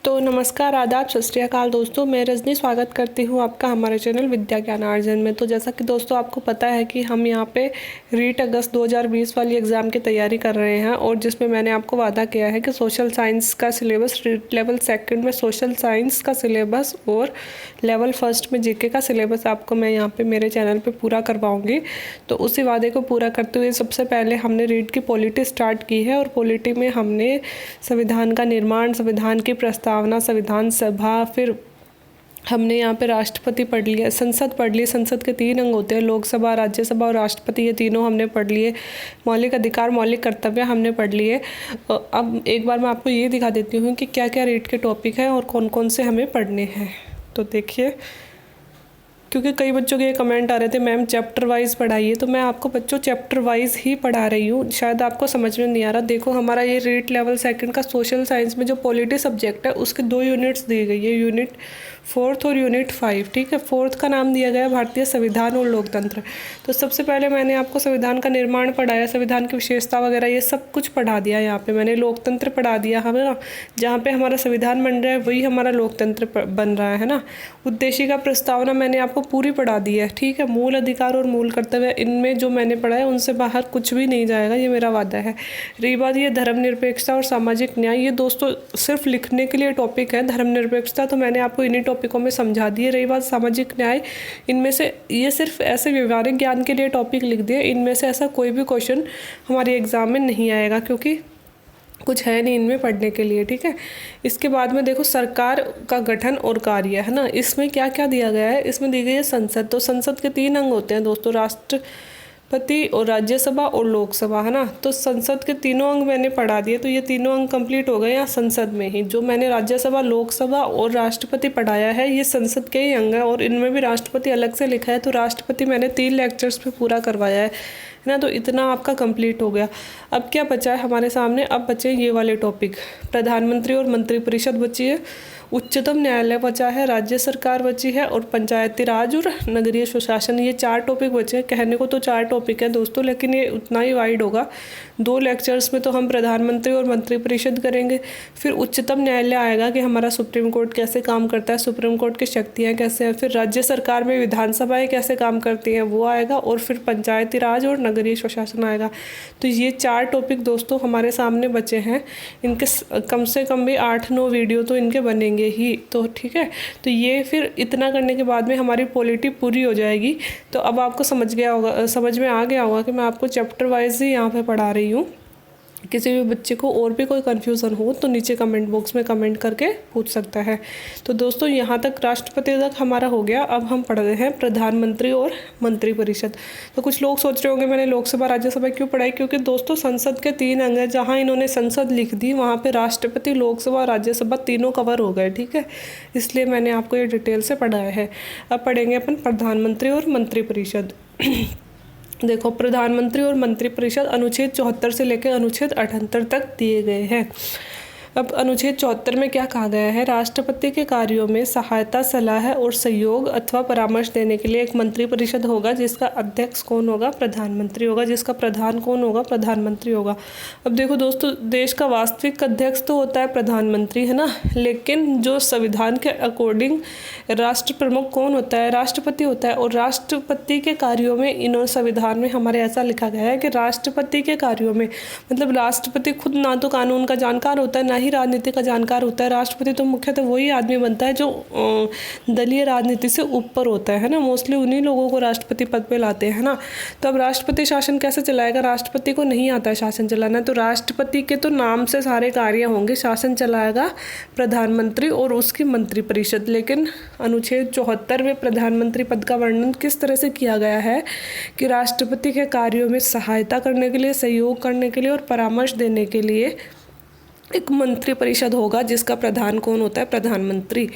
तो नमस्कार, आदाब, सत श्री अकाल दोस्तों। मैं रजनी स्वागत करती हूँ आपका हमारे चैनल विद्या ज्ञानार्जन में। तो जैसा कि दोस्तों आपको पता है कि हम यहाँ पे रीट अगस्त 2020 वाली एग्ज़ाम की तैयारी कर रहे हैं, और जिसमें मैंने आपको वादा किया है कि सोशल साइंस का सिलेबस, रीट लेवल सेकंड में सोशल साइंस का सिलेबस और लेवल फर्स्ट में जीके का सिलेबस आपको मैं यहाँ पर मेरे चैनल पर पूरा करवाऊँगी। तो उसी वादे को पूरा करते हुए सबसे पहले हमने रीट की पॉलिटी स्टार्ट की है, और पॉलिटी में हमने संविधान का निर्माण, संविधान की प्रस्तावना, संविधान सभा, फिर हमने यहाँ पे राष्ट्रपति पढ़ लिया, संसद पढ़ ली। संसद के 3 अंग होते हैं, लोकसभा, राज्यसभा और राष्ट्रपति, ये तीनों हमने पढ़ लिए। मौलिक अधिकार, मौलिक कर्तव्य हमने पढ़ लिए। अब एक बार मैं आपको ये दिखा देती हूँ कि क्या क्या रीट के टॉपिक हैं और कौन कौन से हमें पढ़ने हैं। तो देखिए, क्योंकि कई बच्चों के ये कमेंट आ रहे थे मैम चैप्टर वाइज पढ़ाइए, तो मैं आपको बच्चों चैप्टर वाइज ही पढ़ा रही हूँ। शायद आपको समझ में नहीं आ रहा। देखो, हमारा ये रीट लेवल सेकंड का सोशल साइंस में जो पॉलिटी सब्जेक्ट है उसके 2 यूनिट्स दी गई है, यूनिट 4 और यूनिट 5। ठीक है, 4 का नाम दिया गया भारतीय संविधान और लोकतंत्र। तो सबसे पहले मैंने आपको संविधान का निर्माण पढ़ाया, संविधान की विशेषता वगैरह ये सब कुछ पढ़ा दिया। यहाँ पे मैंने लोकतंत्र पढ़ा दिया, है ना। जहाँ पे हमारा संविधान बन रहा है वही हमारा लोकतंत्र बन रहा है ना। उद्देशिका प्रस्तावना मैंने आपको पूरी पढ़ा दी है। ठीक है, मूल अधिकार और मूल कर्तव्य, इनमें जो मैंने पढ़ा है उनसे बाहर कुछ भी नहीं जाएगा, ये मेरा वादा है। रही बात ये धर्मनिरपेक्षता और सामाजिक न्याय, ये दोस्तों सिर्फ लिखने के लिए टॉपिक है। धर्मनिरपेक्षता तो मैंने आपको इन्हीं टॉपिकों में समझा दी है। रही बात सामाजिक न्याय, इनमें से ये सिर्फ ऐसे व्यवहारिक ज्ञान के लिए टॉपिक लिख दिए। इनमें से ऐसा कोई भी क्वेश्चन हमारे एग्जाम में नहीं आएगा, क्योंकि कुछ है नहीं इनमें पढ़ने के लिए। ठीक है, इसके बाद में देखो सरकार का गठन और कार्य, है ना। इसमें क्या क्या दिया गया है, इसमें दी गई है संसद। तो संसद के 3 अंग होते हैं दोस्तों, राष्ट्रपति और राज्यसभा और लोकसभा, है ना। तो संसद के तीनों अंग मैंने पढ़ा दिए, तो ये तीनों अंग कंप्लीट हो गए यहाँ संसद में ही। जो मैंने राज्यसभा, लोकसभा और राष्ट्रपति पढ़ाया है ये संसद के ही अंग है, और इनमें भी राष्ट्रपति अलग से लिखा है। तो राष्ट्रपति मैंने 3 लेक्चर्स पे पूरा करवाया है ना। तो इतना आपका कंप्लीट हो गया। अब क्या बचा है हमारे सामने, अब बचे ये वाले टॉपिक, प्रधानमंत्री और मंत्रिपरिषद बची है, उच्चतम न्यायालय बचा है, राज्य सरकार बची है, और पंचायती राज और नगरीय सुशासन, ये 4 टॉपिक बचे हैं। कहने को तो 4 टॉपिक है दोस्तों, लेकिन ये उतना ही वाइड होगा। 2 लेक्चर्स में तो हम प्रधानमंत्री और मंत्रिपरिषद करेंगे, फिर उच्चतम न्यायालय आएगा कि हमारा सुप्रीम कोर्ट कैसे काम करता है, सुप्रीम कोर्ट की शक्तियाँ कैसे हैं, फिर राज्य सरकार में विधानसभाएँ कैसे काम करती हैं वो आएगा, और फिर पंचायती राज और नगरीय सुशासन आएगा। तो ये 4 टॉपिक दोस्तों हमारे सामने बचे हैं। इनके कम से कम भी 8-9 वीडियो तो इनके बनेंगे ही। तो ठीक है, तो ये फिर इतना करने के बाद में हमारी पॉलिटी पूरी हो जाएगी। तो अब आपको समझ में आ गया होगा कि मैं आपको चैप्टर वाइज ही यहाँ पे पढ़ा रही हूँ। किसी भी बच्चे को और भी कोई कन्फ्यूज़न हो तो नीचे कमेंट बॉक्स में कमेंट करके पूछ सकता है। तो दोस्तों यहाँ तक राष्ट्रपति तक हमारा हो गया। अब हम पढ़ रहे हैं प्रधानमंत्री और मंत्रिपरिषद। तो कुछ लोग सोच रहे होंगे मैंने लोकसभा राज्यसभा क्यों पढ़ाई, क्योंकि दोस्तों संसद के 3 अंग हैं। जहाँ इन्होंने संसद लिख दी वहाँ पर राष्ट्रपति, लोकसभा, राज्यसभा तीनों कवर हो गए। ठीक है, इसलिए मैंने आपको ये डिटेल से पढ़ाया है। अब पढ़ेंगे अपन प्रधानमंत्री और मंत्रिपरिषद। देखो, प्रधानमंत्री और मंत्रिपरिषद अनुच्छेद 74 से लेकर अनुच्छेद 78 तक दिए गए हैं। अब अनुच्छेद 74 में क्या कहा गया है, राष्ट्रपति के कार्यों में सहायता, सलाह और सहयोग अथवा परामर्श देने के लिए एक मंत्रिपरिषद होगा, जिसका अध्यक्ष कौन होगा, प्रधानमंत्री होगा, जिसका प्रधान कौन होगा, प्रधानमंत्री होगा। अब देखो दोस्तों, देश का वास्तविक अध्यक्ष तो होता है प्रधानमंत्री, है ना, लेकिन जो संविधान के अकॉर्डिंग राष्ट्र प्रमुख कौन होता है, राष्ट्रपति होता है। और राष्ट्रपति के कार्यों में इन्होंने संविधान में हमारे ऐसा लिखा गया है कि राष्ट्रपति के कार्यों में, मतलब राष्ट्रपति खुद ना तो कानून का जानकार होता है, ना ही राजनीति का जानकार होता है। राष्ट्रपति तो मुख्यतः वही आदमी बनता है जो दलीय राजनीति से ऊपर होता है ना। मोस्टली उन्हीं लोगों को राष्ट्रपति पद पे लाते हैं ना। तो अब राष्ट्रपति शासन कैसे चलाएगा, राष्ट्रपति को नहीं आता है शासन चलाना, तो राष्ट्रपति के तो नाम से सारे कार्य होंगे। शासन चलाएगा प्रधानमंत्री और उसकी मंत्रिपरिषद। लेकिन अनुच्छेद 74 में प्रधानमंत्री पद का वर्णन किस तरह से किया गया है कि राष्ट्रपति के कार्यों में सहायता करने के लिए, सहयोग करने के लिए और परामर्श देने के लिए एक मंत्रिपरिषद होगा, जिसका प्रधान कौन होता है, प्रधानमंत्री।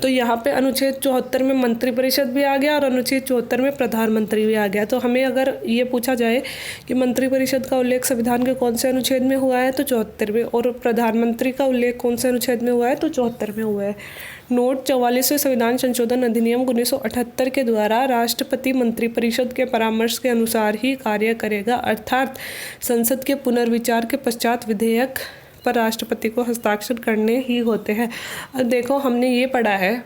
तो यहाँ पे अनुच्छेद 74 में मंत्रिपरिषद भी आ गया और अनुच्छेद 74 में प्रधानमंत्री भी आ गया। तो हमें अगर ये पूछा जाए कि मंत्रिपरिषद का उल्लेख संविधान के कौन से अनुच्छेद में हुआ है, तो 74 में, और प्रधानमंत्री का उल्लेख कौन से अनुच्छेद में हुआ है, तो 74 में हुआ है। नोट 44वें संविधान संशोधन अधिनियम 1978 के द्वारा राष्ट्रपति मंत्रिपरिषद के परामर्श के अनुसार ही कार्य करेगा, अर्थात संसद के पुनर्विचार के पश्चात विधेयक पर राष्ट्रपति को हस्ताक्षर करने ही होते हैं। अब देखो, हमने ये पढ़ा है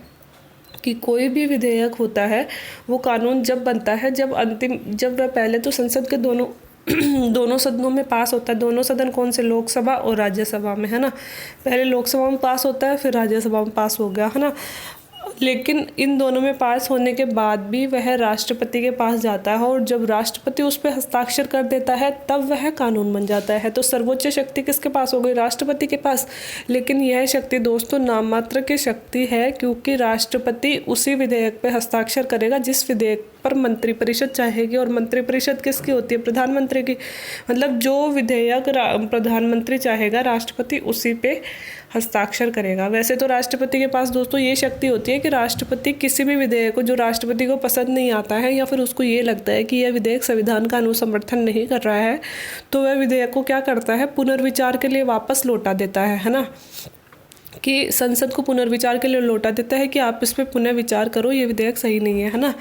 कि कोई भी विधेयक होता है वो कानून जब बनता है जब वह पहले तो संसद के दोनों सदनों में पास होता है। दोनों सदन कौन से? लोकसभा और राज्यसभा में, है ना। पहले लोकसभा में पास होता है, फिर राज्यसभा में पास हो गया, है ना। लेकिन इन दोनों में पास होने के बाद भी वह राष्ट्रपति के पास जाता है, और जब राष्ट्रपति उस पर हस्ताक्षर कर देता है तब वह कानून बन जाता है। तो सर्वोच्च शक्ति किसके पास हो गई? राष्ट्रपति के पास। लेकिन यह शक्ति दोस्तों नाम मात्र की शक्ति है, क्योंकि राष्ट्रपति उसी विधेयक पर हस्ताक्षर करेगा जिस विधेयक पर मंत्रिपरिषद चाहेगी, और मंत्रिपरिषद किसकी होती है? प्रधानमंत्री की। मतलब जो विधेयक प्रधानमंत्री चाहेगा, राष्ट्रपति उसी पे हस्ताक्षर करेगा। वैसे तो राष्ट्रपति के पास दोस्तों ये शक्ति होती है कि राष्ट्रपति किसी भी विधेयक को जो राष्ट्रपति को पसंद नहीं आता है, या फिर उसको ये लगता है कि यह विधेयक संविधान का अनुसमर्थन नहीं कर रहा है, तो वह विधेयक को क्या करता है? पुनर्विचार के लिए वापस लौटा देता है ना। कि संसद को पुनर्विचार के लिए लौटा देता है कि आप इस पर पुनः विचार करो, ये विधेयक सही नहीं है ना।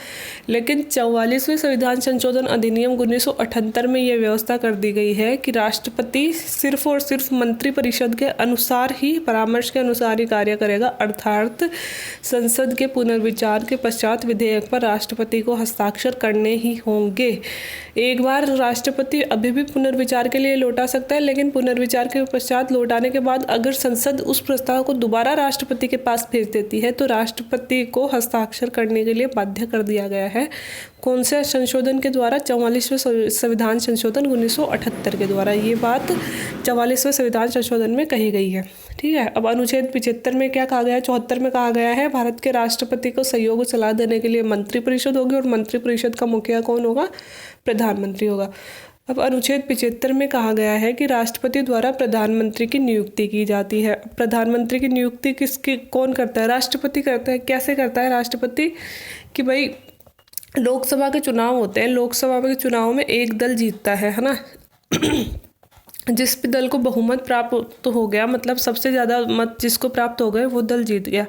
लेकिन 44वें संविधान संशोधन अधिनियम 1978 में ये व्यवस्था कर दी गई है कि राष्ट्रपति सिर्फ और सिर्फ मंत्रिपरिषद के अनुसार ही, परामर्श के अनुसार ही कार्य करेगा। अर्थात संसद के पुनर्विचार के पश्चात विधेयक पर राष्ट्रपति को हस्ताक्षर करने ही होंगे। एक बार राष्ट्रपति अभी भी पुनर्विचार के लिए लौटा सकता है, लेकिन पुनर्विचार के पश्चात लौटाने के बाद अगर संसद उस प्रस्ताव को दोबारा राष्ट्रपति के पास भेज देती है तो राष्ट्रपति को हस्ताक्षर करने के लिए बाध्य कर दिया गया है। कौन से संशोधन के द्वारा? 44वें संविधान संशोधन 1978 के द्वारा। ये बात 44वें संविधान संशोधन में कही गई है, ठीक है। अब अनुच्छेद 75 में क्या कहा गया है? 74 में कहा गया है भारत के राष्ट्रपति को सहयोग सलाह देने के लिए मंत्रिपरिषद होगी, और मंत्रिपरिषद का मुखिया कौन होगा? प्रधानमंत्री होगा। अब अनुच्छेद 75 में कहा गया है कि राष्ट्रपति द्वारा प्रधानमंत्री की नियुक्ति की जाती है। प्रधानमंत्री की नियुक्ति कौन करता है? राष्ट्रपति करता है। कैसे करता है राष्ट्रपति? कि भाई लोकसभा के चुनाव होते हैं, लोकसभा के चुनाव में एक दल जीतता है ना। जिस भी दल को बहुमत प्राप्त हो गया, मतलब सबसे ज़्यादा मत जिसको प्राप्त हो गए, वो दल जीत गया।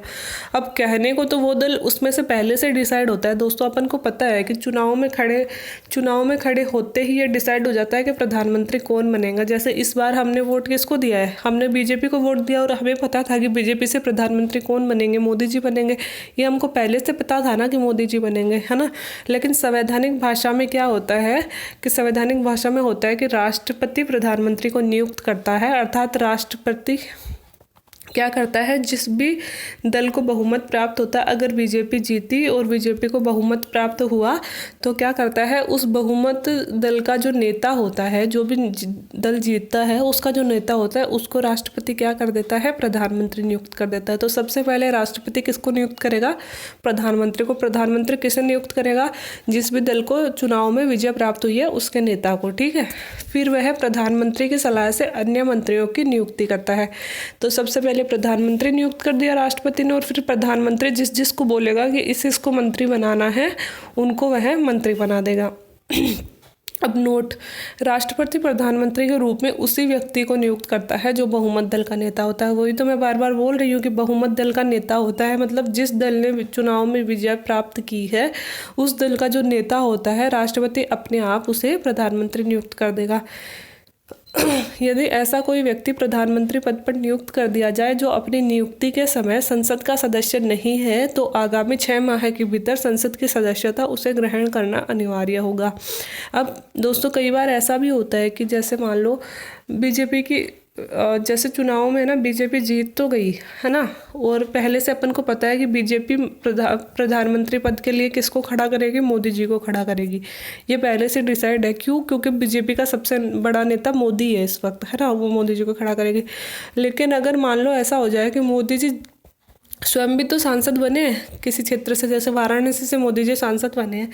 अब कहने को तो वो दल उसमें से पहले से डिसाइड होता है दोस्तों। अपन को पता है कि चुनाव में खड़े होते ही ये डिसाइड हो जाता है कि प्रधानमंत्री कौन बनेगा। जैसे इस बार हमने वोट किसको दिया है? हमने बीजेपी को वोट दिया, और हमें पता था कि बीजेपी से प्रधानमंत्री कौन बनेंगे? मोदी जी बनेंगे। ये हमको पहले से पता था ना कि मोदी जी बनेंगे, है ना। लेकिन संवैधानिक भाषा में क्या होता है कि संवैधानिक भाषा में होता है कि राष्ट्रपति प्रधानमंत्री को नियुक्त करता है। अर्थात राष्ट्रपति क्या करता है? जिस भी दल को बहुमत प्राप्त होता है, अगर बीजेपी जीती और बीजेपी को बहुमत प्राप्त हुआ, तो क्या करता है? उस बहुमत दल का जो नेता होता है, जो भी दल जीतता है उसका जो नेता होता है, उसको राष्ट्रपति क्या कर देता है? प्रधानमंत्री नियुक्त कर देता है। तो सबसे पहले राष्ट्रपति किसको नियुक्त करेगा? प्रधानमंत्री को। प्रधानमंत्री किसे नियुक्त करेगा? जिस भी दल को चुनाव में विजय प्राप्त हुई है उसके नेता को, ठीक है। फिर वह प्रधानमंत्री की सलाह से अन्य मंत्रियों की नियुक्ति करता है। तो सबसे पहले प्रधानमंत्री नियुक्त कर दिया राष्ट्रपति ने, और फिर प्रधानमंत्री जिसको बोलेगा कि इसको मंत्री बनाना है, उनको वह मंत्री बना देगा। अब नोट, राष्ट्रपति प्रधानमंत्री के रूप में उसी व्यक्ति को नियुक्त करता है जो बहुमत दल का नेता होता है। वही तो मैं बार बार बोल रही हूँ कि बहुमत दल का नेता होता है, मतलब जिस दल ने चुनाव में विजय प्राप्त की है उस दल का जो नेता होता है, राष्ट्रपति अपने आप उसे प्रधानमंत्री नियुक्त कर देगा। यदि ऐसा कोई व्यक्ति प्रधानमंत्री पद पर नियुक्त कर दिया जाए जो अपनी नियुक्ति के समय संसद का सदस्य नहीं है, तो आगामी 6 माह के भीतर संसद की सदस्यता उसे ग्रहण करना अनिवार्य होगा। अब दोस्तों कई बार ऐसा भी होता है कि जैसे मान लो बीजेपी की जैसे चुनाव में ना बीजेपी जीत तो गई है ना, और पहले से अपन को पता है कि बीजेपी प्रधानमंत्री पद के लिए किसको खड़ा करेगी? मोदी जी को खड़ा करेगी। ये पहले से डिसाइड है। क्यों? क्योंकि बीजेपी का सबसे बड़ा नेता मोदी है इस वक्त, है ना, वो मोदी जी को खड़ा करेगी। लेकिन अगर मान लो ऐसा हो जाए कि मोदी जी स्वयं भी तो सांसद बने हैं किसी क्षेत्र से, जैसे वाराणसी से मोदी जी सांसद बने हैं,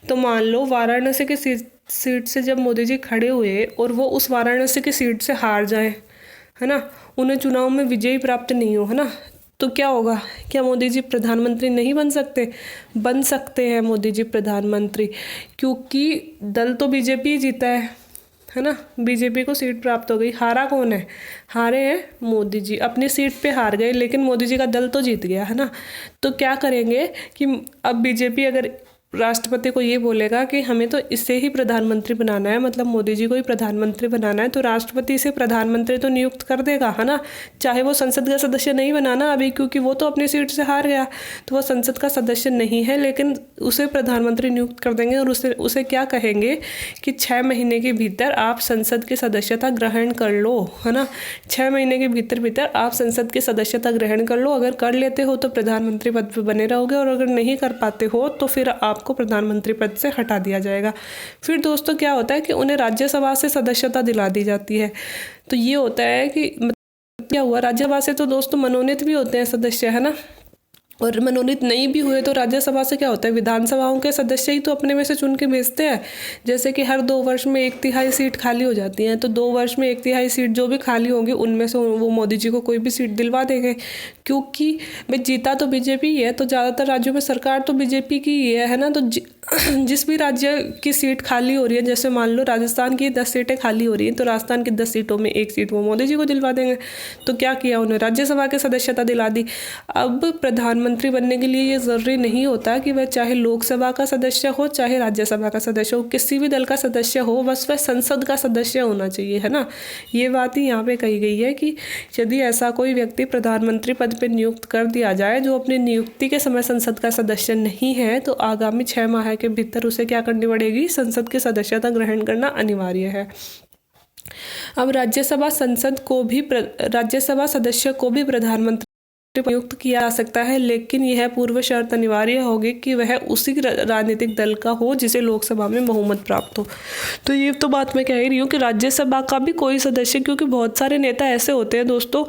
तो मान लो वाराणसी की सीट से जब मोदी जी खड़े हुए और वो उस वाराणसी की सीट से हार जाए, है ना, उन्हें चुनाव में विजयी प्राप्त नहीं हो, है ना, तो क्या होगा? क्या मोदी जी प्रधानमंत्री नहीं बन सकते? बन सकते हैं मोदी जी प्रधानमंत्री, क्योंकि दल तो बीजेपी जीता है ना। बीजेपी को सीट प्राप्त हो गई। हारा कौन है? हारे हैं मोदी जी, अपनी सीट पे हार गए, लेकिन मोदी जी का दल तो जीत गया, है ना। तो क्या करेंगे कि अब बीजेपी अगर राष्ट्रपति को ये बोलेगा कि हमें तो इसे ही प्रधानमंत्री बनाना है, मतलब मोदी जी को ही प्रधानमंत्री बनाना है, तो राष्ट्रपति इसे प्रधानमंत्री तो नियुक्त कर देगा, है ना। चाहे वो संसद का सदस्य नहीं बनाना अभी, क्योंकि वो तो अपनी सीट से हार गया, तो वो संसद का सदस्य नहीं है, लेकिन उसे प्रधानमंत्री नियुक्त कर देंगे और उसे क्या कहेंगे कि 6 महीने के भीतर आप संसद की सदस्यता ग्रहण कर लो, है ना। 6 महीने के भीतर आप संसद की सदस्यता ग्रहण कर लो। अगर कर लेते हो तो प्रधानमंत्री पद पर बने रहोगे, और अगर नहीं कर पाते हो तो फिर आपको प्रधानमंत्री पद से हटा दिया जाएगा। फिर दोस्तों क्या होता है कि उन्हें राज्यसभा से सदस्यता दिला दी जाती है। तो ये होता है कि क्या हुआ, राज्यसभा से तो दोस्तों मनोनीत भी होते हैं सदस्य, है ना। और मनोनीत नहीं भी हुए तो राज्यसभा से क्या होता है, विधानसभाओं के सदस्य ही तो अपने में से चुन के भेजते हैं। जैसे कि हर 2 वर्ष में 1/3 सीट खाली हो जाती हैं, तो 2 वर्ष में 1/3 सीट जो भी खाली होंगी उनमें से वो मोदी जी को कोई भी सीट दिलवा देंगे, क्योंकि भाई जीता तो बीजेपी ही है, तो ज़्यादातर राज्यों में सरकार तो बीजेपी की ही है ना। तो जिस भी राज्य की सीट खाली हो रही है, जैसे मान लो राजस्थान की 10 सीटें खाली हो रही हैं, तो राजस्थान की 10 सीटों में 1 सीट वो मोदी जी को दिलवा देंगे। तो क्या किया, उन्हें राज्यसभा की सदस्यता दिला दी। अब प्रधानमंत्री बनने के लिए ये ज़रूरी नहीं होता कि वह चाहे लोकसभा का सदस्य हो चाहे राज्यसभा का सदस्य हो, किसी भी दल का सदस्य हो, बस वह संसद का सदस्य होना चाहिए, है ना। ये बात ही यहाँ पे कही गई है कि यदि ऐसा कोई व्यक्ति प्रधानमंत्री पद पर नियुक्त कर दिया जाए जो अपनी नियुक्ति के समय संसद का सदस्य नहीं है, तो आगामी 6 माह के भीतर उसे क्या करनी पड़ेगी, संसद की सदस्यता ग्रहण करना अनिवार्य है। अब राज्यसभा सदस्य को भी प्रधानमंत्री नियुक्त किया जा सकता है, लेकिन यह पूर्व शर्त अनिवार्य होगी कि वह उसी राजनीतिक दल का हो जिसे लोकसभा में बहुमत प्राप्त हो। तो ये तो बात मैं कह ही रही हूँ कि राज्यसभा का भी कोई सदस्य, क्योंकि बहुत सारे नेता ऐसे होते हैं दोस्तों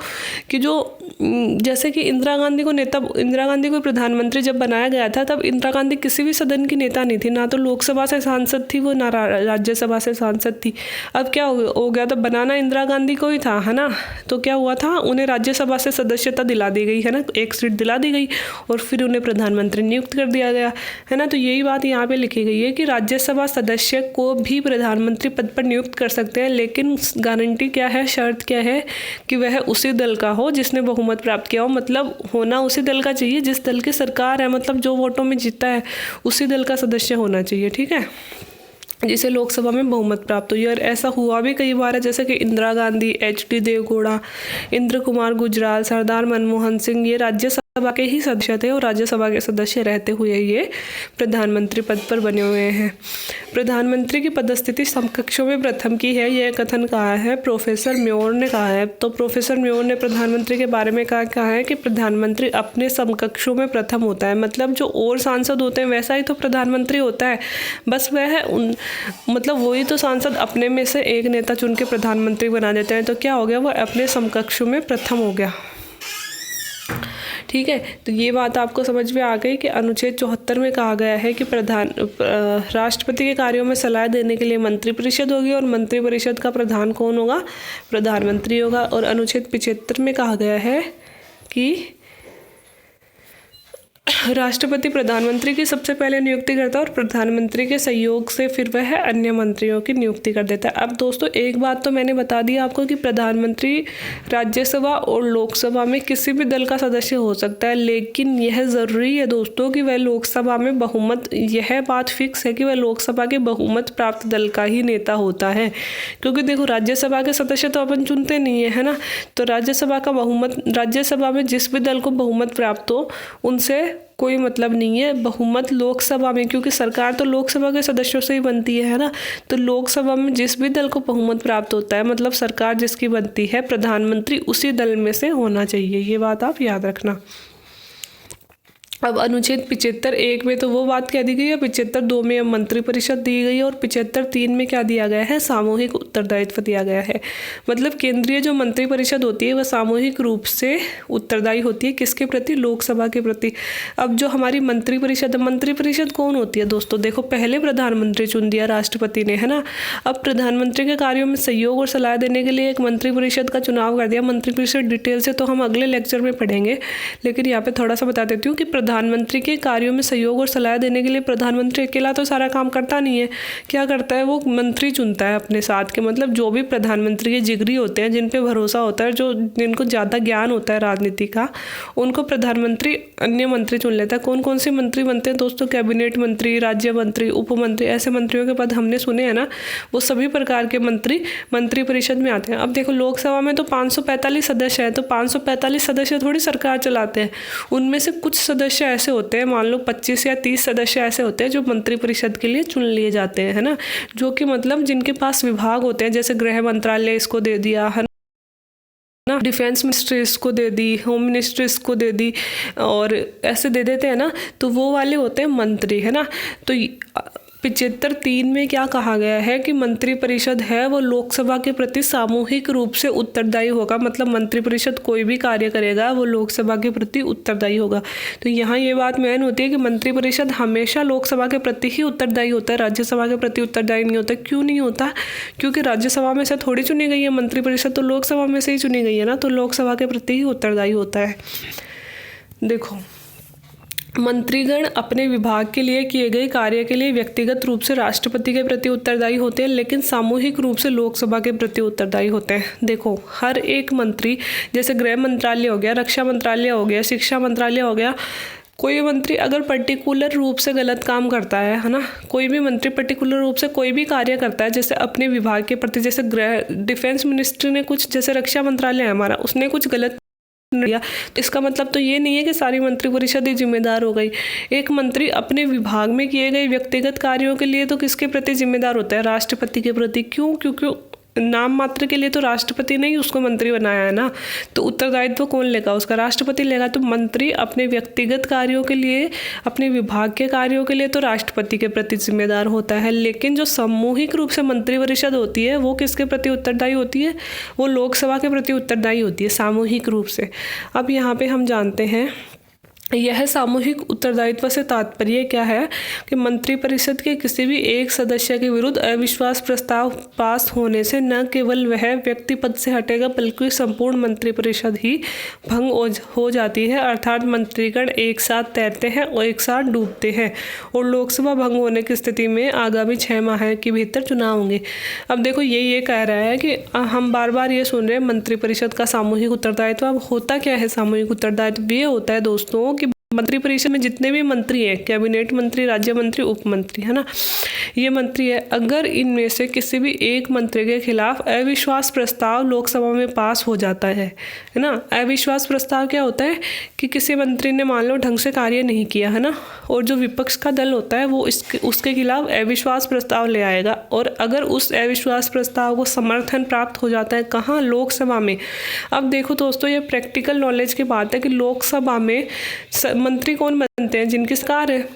कि जो जैसे कि इंदिरा गांधी को प्रधानमंत्री जब बनाया गया था, तब इंदिरा गांधी किसी भी सदन की नेता नहीं थी, ना तो लोकसभा से सांसद थी वो, ना राज्यसभा से सांसद थी। अब क्या हो गया, तब बनाना इंदिरा गांधी को ही था, है ना। तो क्या हुआ था, उन्हें राज्यसभा से सदस्यता दिला दी गई, है ना, 1 सीट दिला दी गई और फिर उन्हें प्रधानमंत्री नियुक्त कर दिया गया, है ना। तो यही बात यहाँ पे लिखी गई है कि राज्यसभा सदस्य को भी प्रधानमंत्री पद पर नियुक्त कर सकते हैं, लेकिन गारंटी क्या है, शर्त क्या है कि वह उसी दल का हो जिसने बहुमत प्राप्त किया हो। मतलब होना उसी दल का चाहिए जिस दल की सरकार है, मतलब जो वोटों में जीता है उसी दल का सदस्य होना चाहिए, ठीक है, जिसे लोकसभा में बहुमत प्राप्त हुई। और ऐसा हुआ भी कई बार है, जैसे कि इंदिरा गांधी, HD देवगौड़ा, इंद्र कुमार गुजराल, सरदार मनमोहन सिंह, ये राज्यसभा के ही सदस्य थे और राज्यसभा के सदस्य रहते हुए ये प्रधानमंत्री पद पर बने हुए हैं। प्रधानमंत्री की पदस्थिति समकक्षों में प्रथम की है, यह कथन कहा है प्रोफेसर म्योर ने कहा है। तो प्रोफेसर म्योर ने प्रधानमंत्री के बारे में कहा है कि प्रधानमंत्री अपने समकक्षों में प्रथम होता है, मतलब जो और सांसद होते हैं वैसा ही तो प्रधानमंत्री होता है, बस वह मतलब वही तो सांसद अपने में से एक नेता चुन के प्रधानमंत्री बना देते हैं। तो क्या हो गया, वह अपने समकक्षों में प्रथम हो गया, ठीक है। तो ये बात आपको समझ में आ गई कि अनुच्छेद 74 में कहा गया है कि राष्ट्रपति के कार्यों में सलाह देने के लिए मंत्रिपरिषद होगी और मंत्रिपरिषद का प्रधान कौन होगा, प्रधानमंत्री होगा। और अनुच्छेद 75 में कहा गया है कि राष्ट्रपति प्रधानमंत्री की सबसे पहले नियुक्ति करता है और प्रधानमंत्री के सहयोग से फिर वह अन्य मंत्रियों की नियुक्ति कर देता है। अब दोस्तों एक बात तो मैंने बता दी आपको कि प्रधानमंत्री राज्यसभा और लोकसभा में किसी भी दल का सदस्य हो सकता है, लेकिन यह ज़रूरी है दोस्तों कि वह लोकसभा में बहुमत, यह बात फिक्स है कि वह लोकसभा के बहुमत प्राप्त दल का ही नेता होता है। क्योंकि देखो राज्यसभा के सदस्य तो अपन चुनते नहीं है ना, तो राज्यसभा का बहुमत, राज्यसभा में जिस भी दल को बहुमत प्राप्त हो उनसे कोई मतलब नहीं है। बहुमत लोकसभा में, क्योंकि सरकार तो लोकसभा के सदस्यों से ही बनती है ना, तो लोकसभा में जिस भी दल को बहुमत प्राप्त होता है, मतलब सरकार जिसकी बनती है, प्रधानमंत्री उसी दल में से होना चाहिए। ये बात आप याद रखना। अब अनुच्छेद 75(1) में तो वो बात कह दी गई है, 75(2) में मंत्रिपरिषद दी गई है और 75(3) में क्या दिया गया है, सामूहिक उत्तरदायित्व दिया गया है। मतलब केंद्रीय जो मंत्रिपरिषद होती है वह सामूहिक रूप से उत्तरदायी होती है, किसके प्रति, लोकसभा के प्रति। अब जो हमारी मंत्रिपरिषद कौन होती है दोस्तों, देखो पहले प्रधानमंत्री चुन दिया राष्ट्रपति ने, है ना। अब प्रधानमंत्री के कार्यों में सहयोग और सलाह देने के लिए एक मंत्रिपरिषद का चुनाव कर दिया। मंत्रिपरिषद डिटेल से तो हम अगले लेक्चर में पढ़ेंगे, लेकिन यहाँ पे थोड़ा सा बता देती हूँ कि प्रधानमंत्री के कार्यों में सहयोग और सलाह देने के लिए प्रधानमंत्री अकेला तो सारा काम करता नहीं है। क्या करता है, वो मंत्री चुनता है अपने साथ के, मतलब जो भी प्रधानमंत्री के जिगरी होते हैं, जिन पे भरोसा होता है, जो जिनको ज़्यादा ज्ञान होता है राजनीति का, उनको प्रधानमंत्री अन्य मंत्री चुन लेता है। कौन कौन से मंत्री बनते हैं दोस्तों? कैबिनेट मंत्री, राज्य मंत्री, उप मंत्री, ऐसे मंत्रियों के पद हमने सुने हैं ना, वो सभी प्रकार के मंत्री मंत्रिपरिषद में आते हैं। अब देखो लोकसभा में तो 545 सदस्य हैं, तो 545 सदस्य थोड़ी सरकार चलाते हैं। उनमें से कुछ सदस्य ऐसे होते हैं, मान लो 25 या 30 सदस्य ऐसे होते हैं जो मंत्रिपरिषद के लिए चुन लिए जाते हैं, है ना, जो कि मतलब जिनके पास विभाग होते हैं, जैसे गृह मंत्रालय इसको दे दिया है ना, डिफेंस मिनिस्ट्री इसको दे दी, होम मिनिस्ट्री इसको दे दी, और ऐसे दे देते हैं ना, तो वो वाले होते हैं मंत्री, है ना। तो 75(3) में क्या कहा गया है कि मंत्रिपरिषद है वो लोकसभा के प्रति सामूहिक रूप से उत्तरदायी होगा। मतलब मंत्रिपरिषद कोई भी कार्य करेगा वो लोकसभा के प्रति उत्तरदायी होगा। तो यहाँ ये बात मेन होती है कि मंत्रिपरिषद हमेशा लोकसभा के प्रति ही उत्तरदायी होता है, राज्यसभा के प्रति उत्तरदायी नहीं होता। क्यों नहीं होता? क्योंकि राज्यसभा में से थोड़ी चुनी गई है मंत्रिपरिषद, तो लोकसभा में से ही चुनी गई है ना, तो लोकसभा के प्रति ही उत्तरदायी होता है। देखो, मंत्रीगण अपने विभाग के लिए किए गए कार्य के लिए व्यक्तिगत रूप से राष्ट्रपति के प्रति उत्तरदायी होते हैं, लेकिन सामूहिक रूप से लोकसभा के प्रति उत्तरदायी होते हैं। देखो, हर एक मंत्री, जैसे गृह मंत्रालय हो गया, रक्षा मंत्रालय हो गया, शिक्षा मंत्रालय हो गया, कोई मंत्री अगर पर्टिकुलर रूप से गलत काम करता है ना, कोई भी मंत्री पर्टिकुलर रूप से कोई भी कार्य करता है, जैसे अपने विभाग के प्रति, जैसे डिफेंस मिनिस्ट्री ने कुछ, जैसे रक्षा मंत्रालय है हमारा, उसने कुछ गलत, इसका मतलब तो ये नहीं है कि सारी मंत्रिपरिषद ही जिम्मेदार हो गई। एक मंत्री अपने विभाग में किए गए व्यक्तिगत कार्यों के लिए तो किसके प्रति जिम्मेदार होता है? राष्ट्रपति के प्रति। क्यों? क्योंकि नाम मात्र के लिए तो राष्ट्रपति ने ही उसको मंत्री बनाया है ना, तो उत्तरदायित्व कौन लेगा? उसका राष्ट्रपति लेगा। तो मंत्री अपने व्यक्तिगत कार्यों के लिए, अपने विभाग के कार्यों के लिए तो राष्ट्रपति के प्रति जिम्मेदार होता है, लेकिन जो सामूहिक रूप से मंत्रिपरिषद होती है वो किसके प्रति उत्तरदायी होती है? वो लोकसभा के प्रति उत्तरदायी होती है सामूहिक रूप से। अब यहाँ पे हम जानते हैं यह सामूहिक उत्तरदायित्व से तात्पर्य क्या है कि मंत्रिपरिषद के किसी भी एक सदस्य के विरुद्ध अविश्वास प्रस्ताव पास होने से न केवल वह व्यक्ति पद से हटेगा बल्कि संपूर्ण मंत्रिपरिषद ही भंग हो जाती है, अर्थात मंत्रीगण एक साथ तैरते हैं और एक साथ डूबते हैं, और लोकसभा भंग होने की स्थिति में आगामी 6 माह के भीतर चुनाव होंगे। अब देखो ये कह रहा है कि हम बार बार ये सुन रहे हैं मंत्रिपरिषद का सामूहिक उत्तरदायित्व। अब होता क्या है सामूहिक उत्तरदायित्व? ये होता है दोस्तों कि मंत्रिपरिषद में जितने भी मंत्री हैं, कैबिनेट मंत्री, राज्य मंत्री, उप मंत्री, है ना, ये मंत्री है, अगर इनमें से किसी भी एक मंत्री के खिलाफ अविश्वास प्रस्ताव लोकसभा में पास हो जाता है ना। अविश्वास प्रस्ताव क्या होता है कि किसी मंत्री ने मान लो ढंग से कार्य नहीं किया, है ना, और जो विपक्ष का दल होता है वो उसके खिलाफ अविश्वास प्रस्ताव ले आएगा, और अगर उस अविश्वास प्रस्ताव को समर्थन प्राप्त हो जाता है, कहाँ? लोकसभा में। अब देखो दोस्तों, ये प्रैक्टिकल नॉलेज की बात है कि लोकसभा में मंत्री कौन बनते हैं? जिनकी सरकार है,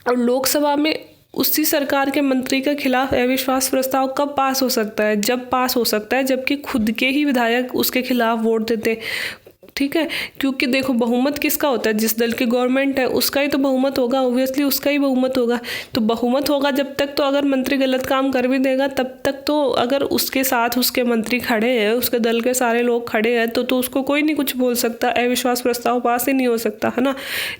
और लोकसभा में उसी सरकार के मंत्री के खिलाफ अविश्वास प्रस्ताव कब पास हो सकता है? जब पास हो सकता है जबकि खुद के ही विधायक उसके खिलाफ वोट देते हैं। ठीक है, क्योंकि देखो बहुमत किसका होता है? जिस दल की गवर्नमेंट है उसका ही तो बहुमत होगा, ऑब्वियसली उसका ही बहुमत होगा। तो बहुमत होगा जब तक, तो अगर मंत्री गलत काम कर भी देगा तब तक तो, अगर उसके साथ उसके मंत्री खड़े हैं, उसके दल के सारे लोग खड़े हैं, तो उसको कोई नहीं कुछ बोल सकता, अविश्वास प्रस्ताव पास ही नहीं हो सकता, है ना।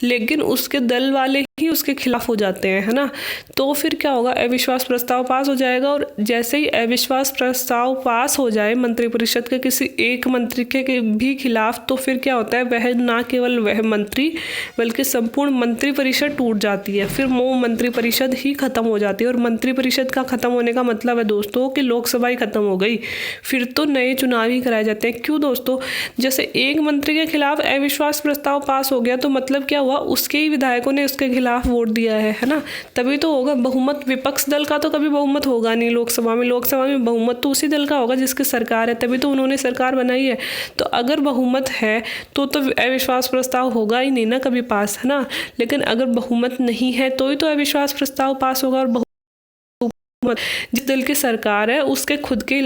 लेकिन उसके दल वाले ही उसके खिलाफ हो जाते हैं, है ना, तो फिर क्या होगा? अविश्वास प्रस्ताव पास हो जाएगा, और जैसे ही अविश्वास प्रस्ताव पास हो जाए मंत्रिपरिषद के किसी एक मंत्री के भी खिलाफ, तो फिर क्या होता है? वह ना केवल वह मंत्री बल्कि संपूर्ण मंत्रिपरिषद टूट जाती है, फिर वो मंत्रिपरिषद ही खत्म हो जाती है। और मंत्रिपरिषद का खत्म होने का मतलब है दोस्तों कि लोकसभा ही खत्म हो गई, फिर तो नए चुनाव ही कराए जाते हैं। क्यों दोस्तों? जैसे एक मंत्री के खिलाफ अविश्वास प्रस्ताव पास हो गया, तो मतलब क्या हुआ? उसके ही विधायकों ने उसके खिलाफ वोट दिया है ना, तभी तो होगा बहुमत। विपक्ष दल का तो कभी बहुमत होगा नहीं लोकसभा में। लोकसभा में बहुमत तो उसी दल का होगा जिसकी सरकार है, तभी तो उन्होंने सरकार बनाई है। तो अगर बहुमत है तो अविश्वास प्रस्ताव होगा ही नहीं ना कभी पास, है ना। लेकिन अगर बहुमत नहीं है तो ही तो अविश्वास प्रस्ताव पास होगा, और जिस दल की सरकार है उसके खुद के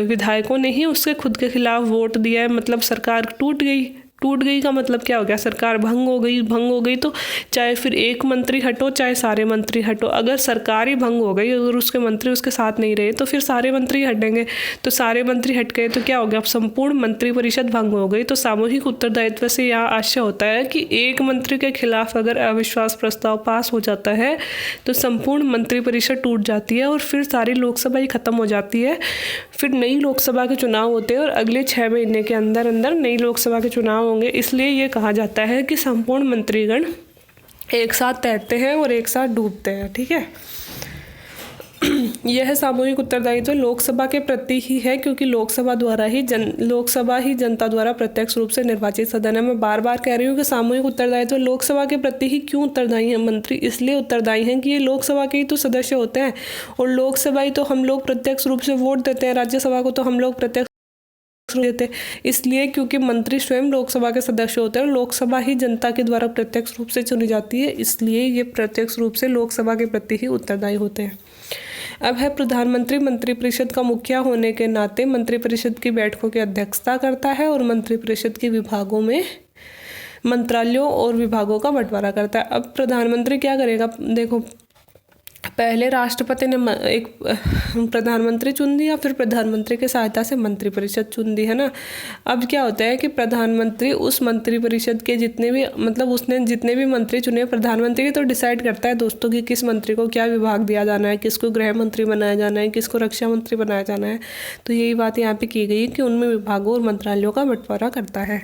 विधायकों ने ही उसके खुद के खिलाफ वोट दिया है, मतलब सरकार टूट गई, टूट गई का मतलब क्या हो गया, सरकार भंग हो गई तो चाहे फिर एक मंत्री हटो चाहे सारे मंत्री हटो, अगर सरकार ही भंग हो गई, अगर उसके मंत्री उसके साथ नहीं रहे तो फिर सारे मंत्री हटेंगे, तो सारे मंत्री हट गए तो क्या हो गया, अब संपूर्ण मंत्रिपरिषद भंग हो गई। तो सामूहिक उत्तरदायित्व से यह आशय होता है कि एक मंत्री के खिलाफ अगर अविश्वास प्रस्ताव पास हो जाता है तो संपूर्ण मंत्रिपरिषद टूट जाती है और फिर सारी लोकसभा ही खत्म हो जाती है। फिर नई लोकसभा के चुनाव होते हैं और अगले 6 महीने के अंदर अंदर नई लोकसभा के चुनाव होंगे। इसलिए ये कहा जाता है कि संपूर्ण मंत्रीगण एक साथ तैरते हैं और एक साथ डूबते हैं। ठीक है, यह सामूहिक उत्तरदायित्व लोकसभा के प्रति ही है, क्योंकि लोकसभा ही जनता द्वारा प्रत्यक्ष रूप से निर्वाचित सदन है। मैं बार बार कह रही हूँ कि सामूहिक उत्तरदायित्व लोकसभा के प्रति ही क्यों उत्तरदायी है मंत्री, इसलिए उत्तरदायी हैं कि ये लोकसभा के ही तो सदस्य होते हैं और लोकसभा ही तो हम लोग प्रत्यक्ष रूप से वोट देते हैं, राज्यसभा को तो हम लोग प्रत्यक्ष देते, इसलिए क्योंकि मंत्री स्वयं लोकसभा के सदस्य होते हैं और लोकसभा ही जनता के द्वारा प्रत्यक्ष रूप से चुनी जाती है, इसलिए ये प्रत्यक्ष रूप से लोकसभा के प्रति ही उत्तरदायी होते हैं। अब है प्रधानमंत्री मंत्रिपरिषद का मुखिया होने के नाते मंत्रिपरिषद की बैठकों की अध्यक्षता करता है और मंत्रिपरिषद के विभागों में मंत्रालयों और विभागों का बंटवारा करता है। अब प्रधानमंत्री क्या करेगा, देखो पहले राष्ट्रपति ने एक प्रधानमंत्री चुन दिया, फिर प्रधानमंत्री की सहायता से मंत्रिपरिषद चुन दी, है ना। अब क्या होता है कि प्रधानमंत्री उस मंत्रिपरिषद के उसने जितने भी मंत्री चुने, प्रधानमंत्री तो डिसाइड करता है दोस्तों कि किस मंत्री को क्या विभाग दिया जाना है, किसको गृह मंत्री बनाया जाना है, किसको रक्षा मंत्री बनाया जाना है। तो यही बात यहाँ पे की गई है कि उनमें विभागों और मंत्रालयों का बंटवारा करता है।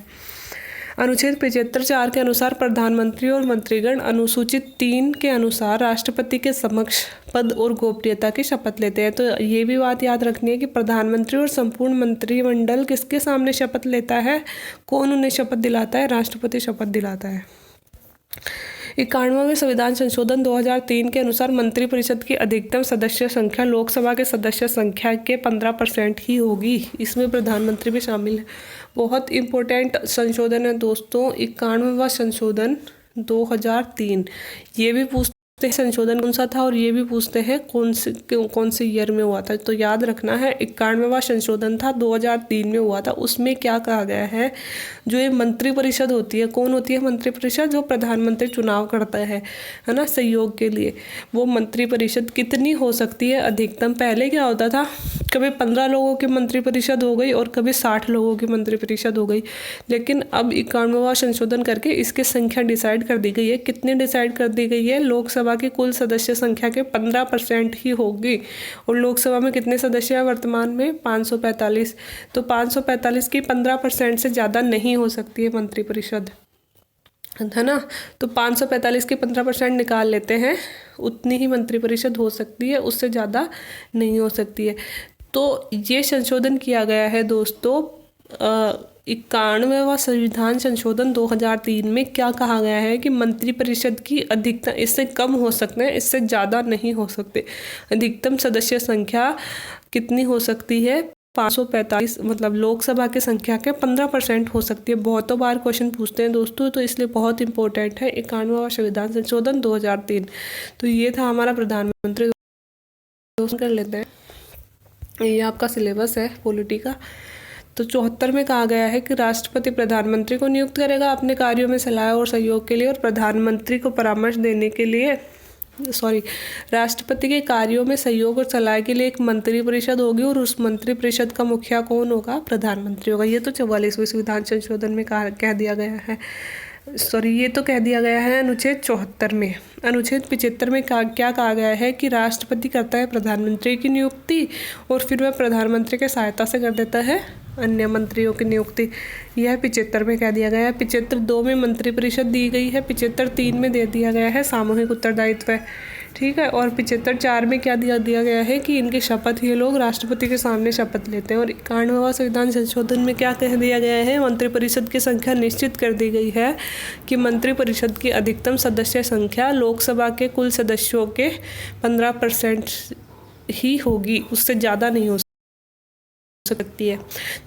अनुच्छेद 75(4) के अनुसार प्रधानमंत्री और मंत्रीगण अनुसूचित 3 के अनुसार राष्ट्रपति के समक्ष पद और गोपनीयता की शपथ लेते हैं। तो ये भी बात याद रखनी है कि प्रधानमंत्री और संपूर्ण मंत्रिमंडल किसके सामने शपथ लेता है, कौन उन्हें शपथ दिलाता है, राष्ट्रपति शपथ दिलाता है। 91वें संविधान संशोधन 2003 के अनुसार मंत्रिपरिषद की अधिकतम सदस्य संख्या लोकसभा के सदस्य संख्या के 15% ही होगी। इसमें प्रधानमंत्री भी शामिल है। बहुत इम्पोर्टेंट संशोधन है दोस्तों, 91वां संशोधन 2003। ये भी पूछते हैं संशोधन कौन सा था और ये भी पूछते हैं कौन से ईयर में हुआ था। तो याद रखना है 91वां संशोधन था 2003 में हुआ था। उसमें क्या कहा गया है, जो ये मंत्रिपरिषद होती है, कौन होती है मंत्रिपरिषद, जो प्रधानमंत्री चुनाव करता है ना, सहयोग के लिए। वो मंत्रिपरिषद कितनी हो सकती है अधिकतम। पहले क्या होता था, कभी 15 लोगों की मंत्रिपरिषद हो गई और कभी 60 लोगों की मंत्रिपरिषद हो गई, लेकिन अब 91वां संशोधन करके इसकी संख्या डिसाइड कर दी गई है। कितनी डिसाइड कर दी गई है, लोकसभा की कुल सदस्य संख्या के 15% ही होगी। और लोकसभा में कितने सदस्य हैं वर्तमान में, 545। तो 545 की 15% से ज़्यादा नहीं हो सकती है मंत्रिपरिषद, है ना। तो 545 के 15% निकाल लेते हैं, उतनी ही मंत्रिपरिषद हो सकती है, उससे ज़्यादा नहीं हो सकती है। तो ये संशोधन किया गया है दोस्तों 91वां संविधान संशोधन 2003 में। क्या कहा गया है कि मंत्रिपरिषद की अधिकतम, इससे कम हो सकते हैं, इससे ज़्यादा नहीं हो सकते। अधिकतम सदस्य संख्या कितनी हो सकती है, 545, मतलब लोकसभा की संख्या के 15% हो सकती है। बहुतों बार क्वेश्चन पूछते हैं दोस्तों, तो इसलिए बहुत इंपॉर्टेंट है 91वां संविधान संशोधन 2003। तो ये था हमारा प्रधानमंत्री। कर लेते हैं, ये आपका सिलेबस है पॉलिटी का। तो 74 में कहा गया है कि राष्ट्रपति प्रधानमंत्री को नियुक्त करेगा अपने कार्यों में सलाह और सहयोग के लिए, और प्रधानमंत्री को परामर्श देने के लिए राष्ट्रपति के कार्यों में सहयोग और सलाह के लिए एक मंत्रिपरिषद होगी, और उस मंत्रिपरिषद का मुखिया कौन होगा, प्रधानमंत्री होगा। ये तो 44वें संविधान संशोधन में कह दिया गया है, ये तो कह दिया गया है अनुच्छेद 74 में। अनुच्छेद 75 में क्या कहा गया है कि राष्ट्रपति करता है प्रधानमंत्री की नियुक्ति, और फिर वह प्रधानमंत्री के सहायता से कर देता है अन्य मंत्रियों की नियुक्ति। यह 75 में कह दिया गया है। 75(2) में मंत्रिपरिषद दी गई है, 75(3) में दे दिया गया है सामूहिक उत्तरदायित्व है, ठीक है। और 75(4) में क्या दिया गया है कि इनकी शपथ, ये लोग राष्ट्रपति के सामने शपथ लेते हैं। और 91वां संविधान संशोधन में क्या कह दिया गया है, मंत्रिपरिषद की संख्या निश्चित कर दी गई है कि मंत्रिपरिषद की अधिकतम सदस्य संख्या लोकसभा के कुल सदस्यों के 15% ही होगी, उससे ज़्यादा नहीं हो सकती है।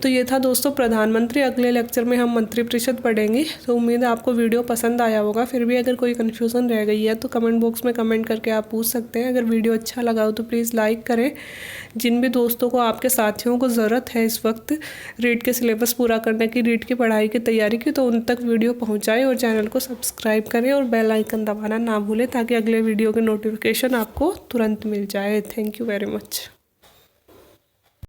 तो ये था दोस्तों प्रधानमंत्री। अगले लेक्चर में हम मंत्रिपरिषद पढ़ेंगे। तो उम्मीद है आपको वीडियो पसंद आया होगा। फिर भी अगर कोई कन्फ्यूज़न रह गई है तो कमेंट बॉक्स में कमेंट करके आप पूछ सकते हैं। अगर वीडियो अच्छा लगा हो तो प्लीज़ लाइक करें। जिन भी दोस्तों को, आपके साथियों को ज़रूरत है इस वक्त रीट के सिलेबस पूरा करने की, रीट की पढ़ाई की तैयारी की, तो उन तक वीडियो पहुँचाएँ और चैनल को सब्सक्राइब करें और बेल आइकन दबाना ना भूलें ताकि अगले वीडियो के नोटिफिकेशन आपको तुरंत मिल जाए। Thank you very much.